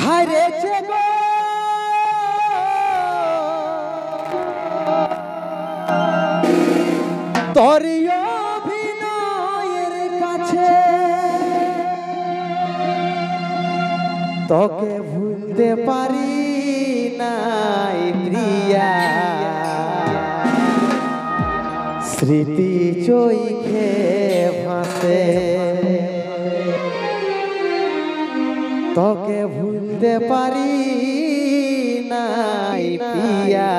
হারেছে গো তোর অভিনয়ের কাছে তোকে ভুলতে পারি নাই প্রিয়া স্মৃতি চোখে ভাসে তোকে ভুলতে পারি নাই প্রিয়া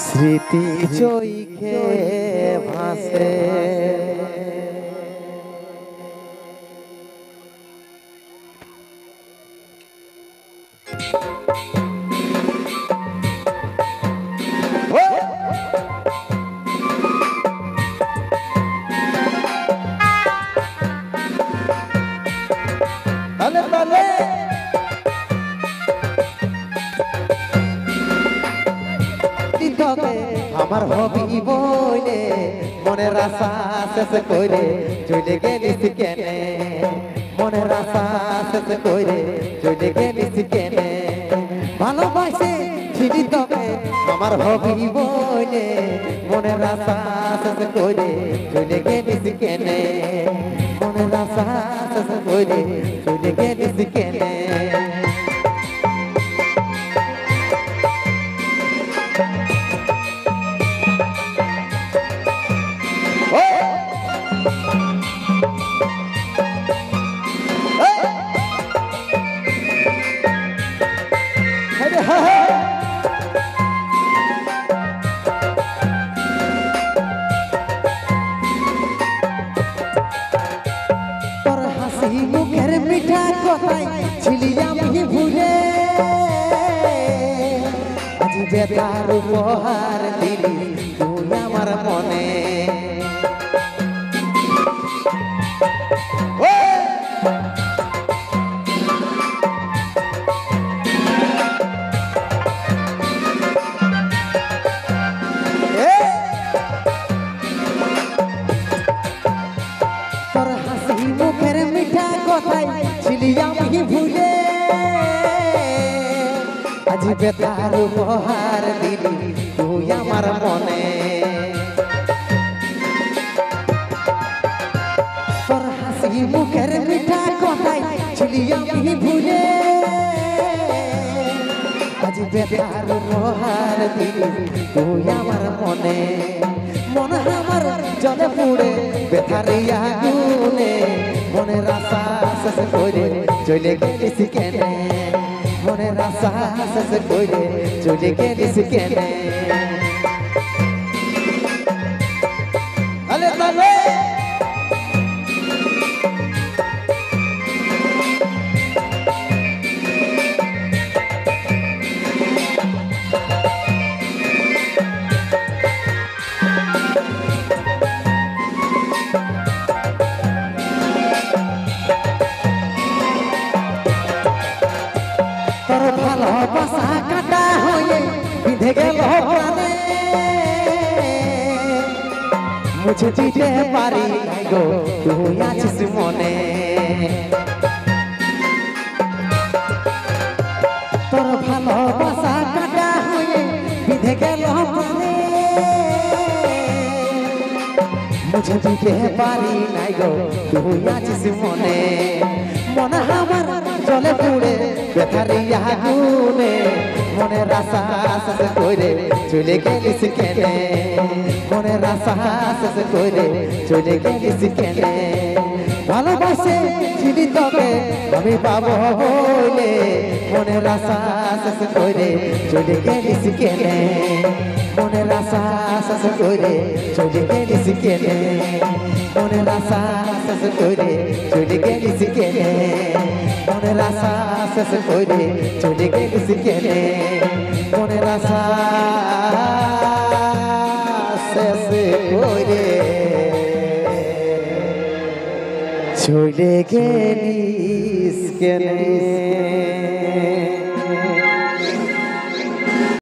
স্মৃতি চোখে ভাসে আমার হবি বইলে মনের আশা শেষ করে চলে গেলিস কেনে মনের আশা শেষ করে চলে গেলিস কেনে ভালোবাসে ছিলি তোকে আমার হবি বইলে মনের আশা শেষ করে চলে গেলিস কেনে মনের আশা শেষ করে চলে গেলিস কেনে মুখের মিঠা কথাই ছিলি আমি ভুলে আজ বেতার উপহার দিলি তুই আমার মনে মুখের মিঠা কথাই ছিলি আমি ভুলে আজ বেতার উপহার দিলি তুই আমার মনে তোর হাসি মুখের মিঠা কথাই ছিলি আমি ভুলে আজ বেতার উপহার দিলি তুই আমার মনে মন আমার জলে পুড়ে বেতারিয়া গুনে মনের আশা শেষ করে চলে গেলিস কেনে মনের আশা শেষ করে চলে গেলিস কেনে আলে তালে তোর ভালোবাসা কাটা হয়ে বিঁধে গেল প্রাণে মুছে দিতে পারি গো তুই আছিস মনে তোর ভালোবাসা কাটা হয়ে বিঁধে গেল প্রাণে মুছে দিতে পারি নাই গো তুই আছিস মনে মন আমার জলে পুড়ে বেতারিয়া গুনে মনের আশা শেষ করে চলে গেলিস কেনে মনের আশা শেষ করে চলে গেলিস কেনে ভালোবাসে ছিলি তোকে আমি পাবো বলে মনের আশা শেষ করে চলে গেলিস কেনে মনের আশা শেষ করে চলে গেলিস কেনে মনের আশা শেষ করে চলে গেলিস কেনে মনের আশা শেষ করে চলে গেলিস কেনে মনের আশা শেষ করে চলে গেলিস কেনে